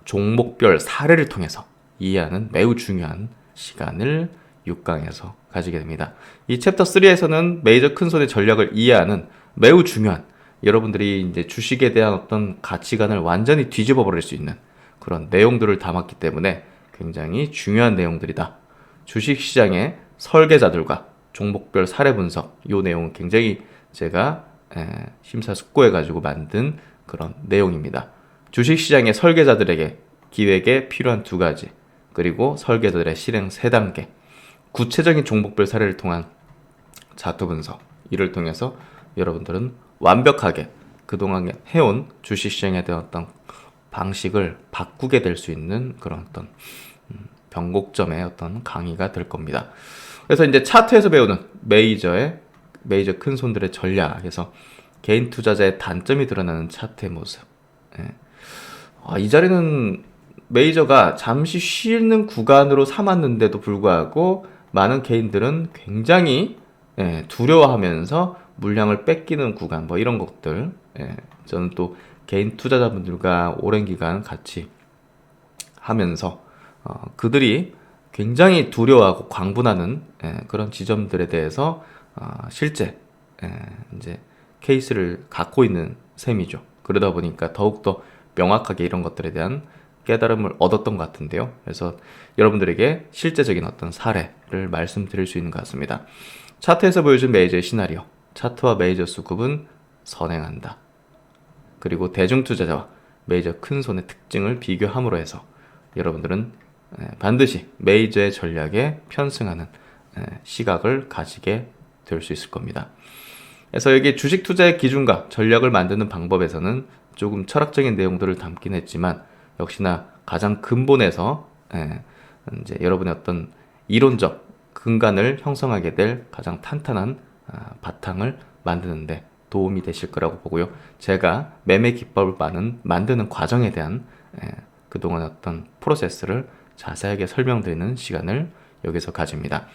종목별 사례를 통해서 이해하는 매우 중요한 시간을 6강에서 가지게 됩니다. 이 챕터 3에서는 메이저 큰손의 전략을 이해하는 매우 중요한, 여러분들이 이제 주식에 대한 어떤 가치관을 완전히 뒤집어 버릴 수 있는 그런 내용들을 담았기 때문에 굉장히 중요한 내용들이다. 주식시장의 설계자들과 종목별 사례 분석, 이 내용은 굉장히 제가 심사숙고해가지고 만든 그런 내용입니다. 주식시장의 설계자들에게 기획에 필요한 2가지, 그리고 설계자들의 실행 3단계, 구체적인 종목별 사례를 통한 자투 분석, 이를 통해서 여러분들은 완벽하게 그동안 해온 주식시장에 대한 어떤 방식을 바꾸게 될 수 있는 그런 어떤 변곡점의 어떤 강의가 될 겁니다. 그래서 이제 차트에서 배우는 메이저 큰 손들의 전략에서 개인 투자자의 단점이 드러나는 차트의 모습. 이 자리는 메이저가 잠시 쉬는 구간으로 삼았는데도 불구하고 많은 개인들은 굉장히 두려워하면서 물량을 뺏기는 구간, 뭐 이런 것들. 저는 또 개인 투자자분들과 오랜 기간 같이 하면서 그들이 굉장히 두려워하고 광분하는 그런 지점들에 대해서 실제 이제 케이스를 갖고 있는 셈이죠. 그러다 보니까 더욱더 명확하게 이런 것들에 대한 깨달음을 얻었던 것 같은데요. 그래서 여러분들에게 실제적인 어떤 사례를 말씀드릴 수 있는 것 같습니다. 차트에서 보여준 메이저의 시나리오, 차트와 메이저 수급은 선행한다. 그리고 대중투자자와 메이저 큰손의 특징을 비교함으로 해서 여러분들은 반드시 메이저의 전략에 편승하는 시각을 가지게 될 수 있을 겁니다. 그래서 여기 주식 투자의 기준과 전략을 만드는 방법에서는 조금 철학적인 내용들을 담긴 했지만 역시나 가장 근본에서 이제 여러분의 어떤 이론적 근간을 형성하게 될 가장 탄탄한 바탕을 만드는데 도움이 되실 거라고 보고요. 제가 매매 기법을 만드는 과정에 대한 그동안의 어떤 프로세스를 자세하게 설명드리는 시간을 여기서 가집니다.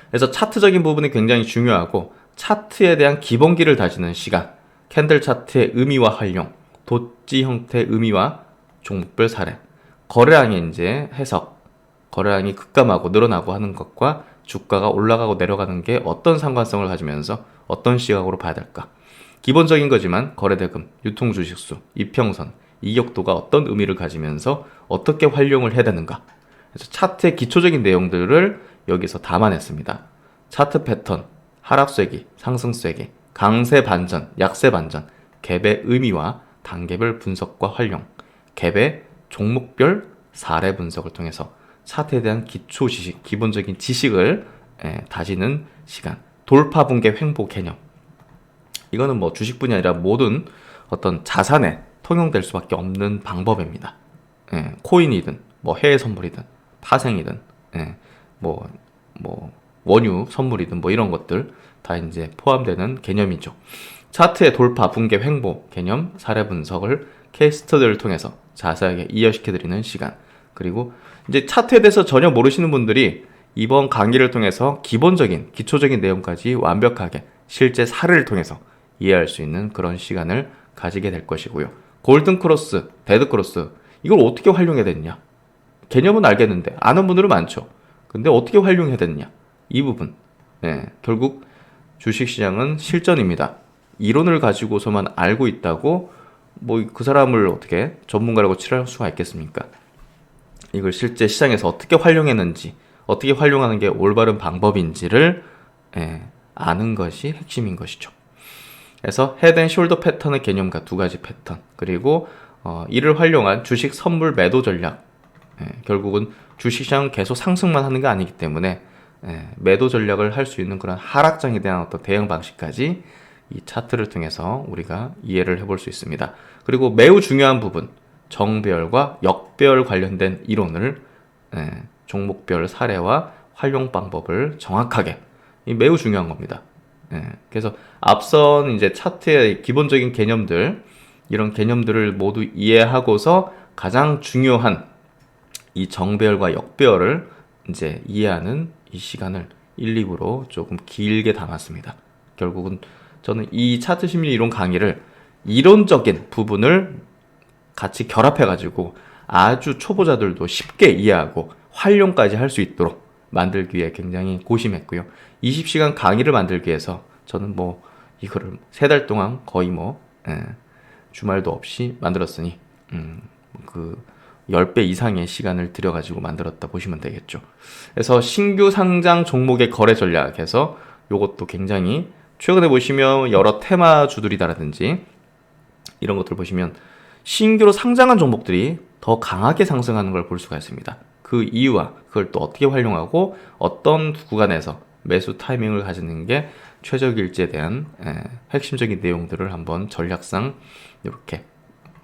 그래서 차트적인 부분이 굉장히 중요하고 차트에 대한 기본기를 다지는 시간, 캔들 차트의 의미와 활용, 도지 형태의 의미와 종목별 사례, 거래량의 이제 해석, 거래량이 급감하고 늘어나고 하는 것과 주가가 올라가고 내려가는 게 어떤 상관성을 가지면서 어떤 시각으로 봐야 될까? 기본적인 거지만 거래대금, 유통주식수, 이평선, 이격도가 어떤 의미를 가지면서 어떻게 활용을 해야 되는가? 그래서 차트의 기초적인 내용들을 여기서 담아냈습니다. 차트 패턴, 하락세기, 상승세기, 강세 반전, 약세 반전, 갭의 의미와 단계별 분석과 활용, 갭의 종목별 사례 분석을 통해서 차트에 대한 기초 지식, 기본적인 지식을 다지는 시간. 돌파 붕괴 횡보 개념. 이거는 뭐 주식뿐이 아니라 모든 어떤 자산에 통용될 수밖에 없는 방법입니다. 코인이든 뭐 해외 선물이든 파생이든 뭐 원유 선물이든 뭐 이런 것들 다 이제 포함되는 개념이죠. 차트의 돌파, 붕괴, 횡보 개념 사례 분석을 케이스 스터디를 통해서 자세하게 이해시켜드리는 시간. 그리고 이제 차트에 대해서 전혀 모르시는 분들이 이번 강의를 통해서 기본적인, 기초적인 내용까지 완벽하게 실제 사례를 통해서 이해할 수 있는 그런 시간을 가지게 될 것이고요. 골든 크로스, 데드 크로스 이걸 어떻게 활용해야 되느냐? 개념은 알겠는데 아는 분들은 많죠. 근데 어떻게 활용해야 되느냐? 이 부분. 결국 주식시장은 실전입니다. 이론을 가지고서만 알고 있다고 뭐 그 사람을 어떻게 전문가라고 칠할 수가 있겠습니까? 이걸 실제 시장에서 어떻게 활용했는지, 어떻게 활용하는 게 올바른 방법인지를 아는 것이 핵심인 것이죠. 그래서 헤드 앤 숄더 패턴의 개념과 두 가지 패턴, 그리고 이를 활용한 주식 선물 매도 전략. 결국은 주식시장은 계속 상승만 하는 게 아니기 때문에 매도 전략을 할 수 있는 그런 하락장에 대한 어떤 대응 방식까지 이 차트를 통해서 우리가 이해를 해볼 수 있습니다. 그리고 매우 중요한 부분, 정배열과 역배열 관련된 이론을 종목별 사례와 활용 방법을 정확하게, 매우 중요한 겁니다. 그래서 앞선 이제 차트의 기본적인 개념들, 이런 개념들을 모두 이해하고서 가장 중요한 이 정배열과 역배열을 이제 이해하는 이 시간을 1, 2부로 조금 길게 담았습니다. 결국은 저는 이 차트 심리 이론 강의를 이론적인 부분을 같이 결합해가지고 아주 초보자들도 쉽게 이해하고 활용까지 할 수 있도록 만들기 위해 굉장히 고심했고요. 20시간 강의를 만들기 위해서 저는 뭐 이거를 3달 동안 거의 주말도 없이 만들었으니 그 10배 이상의 시간을 들여가지고 만들었다 보시면 되겠죠. 그래서 신규 상장 종목의 거래 전략에서 요것도 굉장히 최근에 보시면 여러 테마주들이라든지 이런 것들 보시면 신규로 상장한 종목들이 더 강하게 상승하는 걸 볼 수가 있습니다. 그 이유와 그걸 또 어떻게 활용하고 어떤 구간에서 매수 타이밍을 가지는 게 최적일지에 대한 핵심적인 내용들을 한번 전략상 이렇게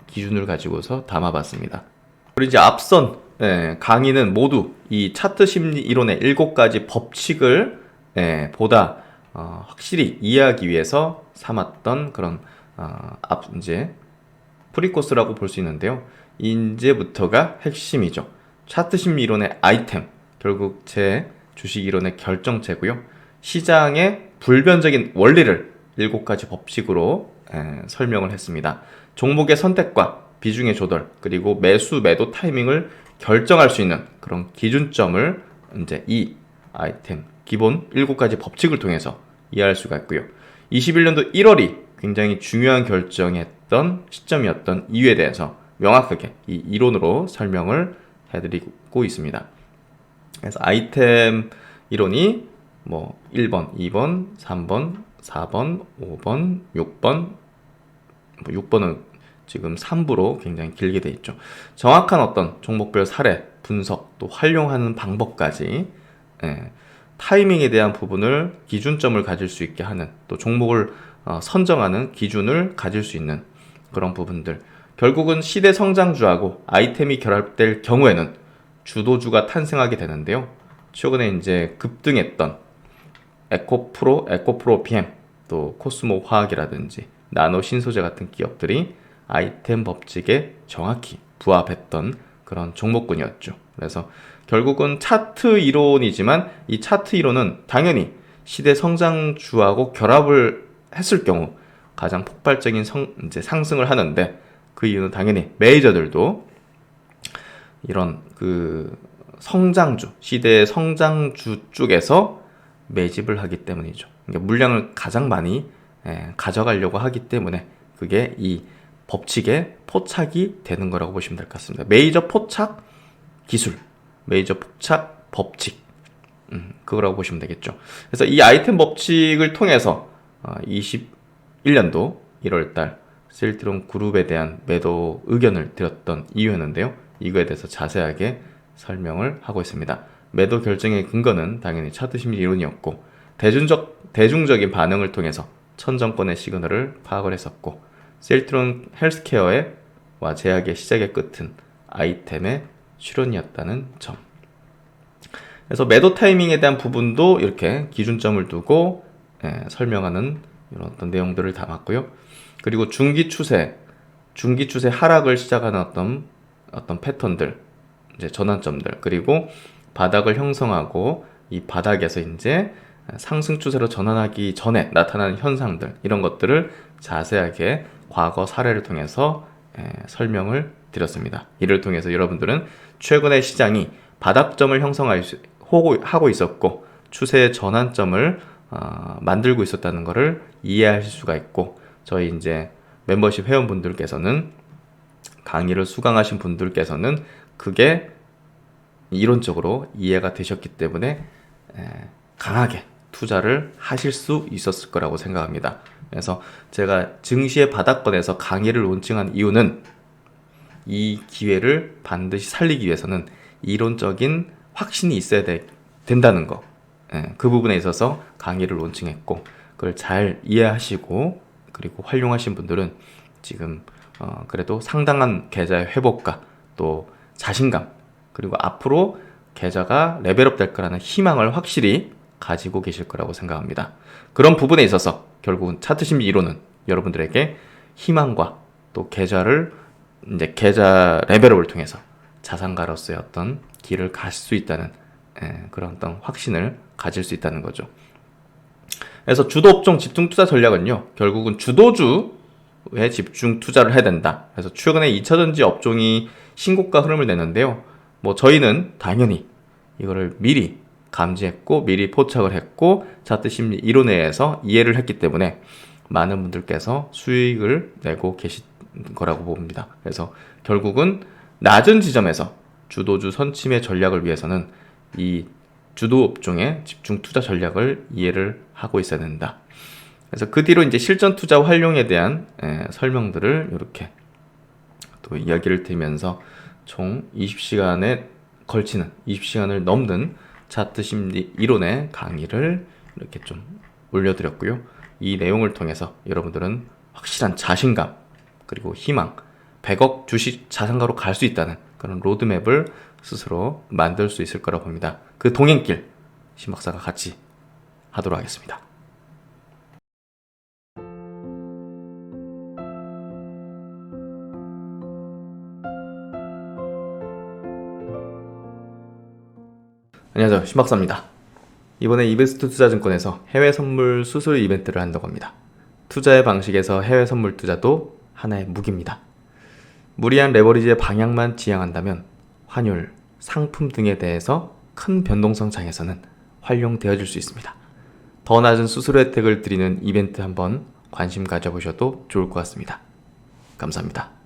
기준을 가지고서 담아봤습니다. 그리고 이제 앞선 강의는 모두 이 차트 심리 이론의 7가지 법칙을 보다 확실히 이해하기 위해서 삼았던 그런 이제 프리코스라고 볼 수 있는데요. 이제부터가 핵심이죠. 차트 심리 이론의 아이템, 결국 제 주식 이론의 결정체고요. 시장의 불변적인 원리를 7가지 법칙으로 설명을 했습니다. 종목의 선택과 비중의 조절, 그리고 매수, 매도 타이밍을 결정할 수 있는 그런 기준점을 이제 이 아이템 기본 7가지 법칙을 통해서 이해할 수가 있고요. 21년도 1월이 굉장히 중요한 결정했던 시점이었던 이유에 대해서 명확하게 이 이론으로 설명을 해드리고 있습니다. 그래서 아이템 이론이 뭐 1번, 2번, 3번, 4번, 5번, 6번, 6번은 지금 3부로 굉장히 길게 돼 있죠. 정확한 어떤 종목별 사례, 분석, 또 활용하는 방법까지 타이밍에 대한 부분을 기준점을 가질 수 있게 하는, 또 종목을 선정하는 기준을 가질 수 있는 그런 부분들. 결국은 시대 성장주하고 아이템이 결합될 경우에는 주도주가 탄생하게 되는데요. 최근에 이제 급등했던 에코프로 PM, 또 코스모 화학이라든지 나노 신소재 같은 기업들이 아이템 법칙에 정확히 부합했던 그런 종목군이었죠. 그래서 결국은 차트 이론이지만 이 차트 이론은 당연히 시대 성장주하고 결합을 했을 경우 가장 폭발적인 이제 상승을 하는데, 그 이유는 당연히 메이저들도 이런 그 성장주, 시대의 성장주 쪽에서 매집을 하기 때문이죠. 그러니까 물량을 가장 많이 가져가려고 하기 때문에 그게 이 법칙에 포착이 되는 거라고 보시면 될 것 같습니다. 메이저 포착 기술, 메이저 포착 법칙, 그거라고 보시면 되겠죠. 그래서 이 아이템 법칙을 통해서 21년도 1월달 셀트론 그룹에 대한 매도 의견을 드렸던 이유였는데요. 이거에 대해서 자세하게 설명을 하고 있습니다. 매도 결정의 근거는 당연히 차트 심리 이론이었고, 대중적인 반응을 통해서 천정권의 시그널을 파악을 했었고, 셀트론 헬스케어와 제약의 시작의 끝은 아이템의 출현이었다는 점. 그래서 매도 타이밍에 대한 부분도 이렇게 기준점을 두고 설명하는 이런 어떤 내용들을 담았고요. 그리고 중기 추세 하락을 시작하는 어떤 패턴들, 이제 전환점들, 그리고 바닥을 형성하고 이 바닥에서 이제 상승 추세로 전환하기 전에 나타나는 현상들, 이런 것들을 자세하게 과거 사례를 통해서 설명을 드렸습니다. 이를 통해서 여러분들은 최근의 시장이 바닥점을 형성하고 있었고 추세의 전환점을 만들고 있었다는 것을 이해하실 수가 있고, 저희 이제 멤버십 회원분들께서는, 강의를 수강하신 분들께서는 그게 이론적으로 이해가 되셨기 때문에 강하게 투자를 하실 수 있었을 거라고 생각합니다. 그래서 제가 증시의 바닥권에서 강의를 론칭한 이유는 이 기회를 반드시 살리기 위해서는 이론적인 확신이 있어야 된다는 거, 그 부분에 있어서 강의를 론칭했고, 그걸 잘 이해하시고 그리고 활용하신 분들은 지금 그래도 상당한 계좌의 회복과 또 자신감, 그리고 앞으로 계좌가 레벨업 될 거라는 희망을 확실히 가지고 계실 거라고 생각합니다. 그런 부분에 있어서 결국은 차트 심리 이론은 여러분들에게 희망과 또 계좌 레벨업을 통해서 자산가로서의 어떤 길을 갈 수 있다는 그런 어떤 확신을 가질 수 있다는 거죠. 그래서 주도 업종 집중 투자 전략은요, 결국은 주도주에 집중 투자를 해야 된다. 그래서 최근에 2차전지 업종이 신고가 흐름을 내는데요. 뭐 저희는 당연히 이거를 미리 감지했고 미리 포착을 했고 차트 심리 이론에 의해서 이해를 했기 때문에 많은 분들께서 수익을 내고 계신 거라고 봅니다. 그래서 결국은 낮은 지점에서 주도주 선침의 전략을 위해서는 이 주도 업종의 집중 투자 전략을 이해를 하고 있어야 된다. 그래서 그 뒤로 이제 실전 투자 활용에 대한 설명들을 이렇게 또 이야기를 드리면서 총 20시간에 걸치는 20시간을 넘는 차트 심리 이론의 강의를 이렇게 좀 올려드렸고요. 이 내용을 통해서 여러분들은 확실한 자신감, 그리고 희망, 100억 주식 자산가로 갈 수 있다는 그런 로드맵을 스스로 만들 수 있을 거라고 봅니다. 그 동행길 신박사가 같이 하도록 하겠습니다. 안녕하세요, 신박사입니다. 이번에 이베스트 투자증권에서 해외 선물 수수료 이벤트를 한다고 합니다. 투자의 방식에서 해외 선물 투자도 하나의 무기입니다. 무리한 레버리지의 방향만 지향한다면 환율, 상품 등에 대해서 큰 변동성 장에서는 활용되어질 수 있습니다. 더 낮은 수수료 혜택을 드리는 이벤트 한번 관심 가져보셔도 좋을 것 같습니다. 감사합니다.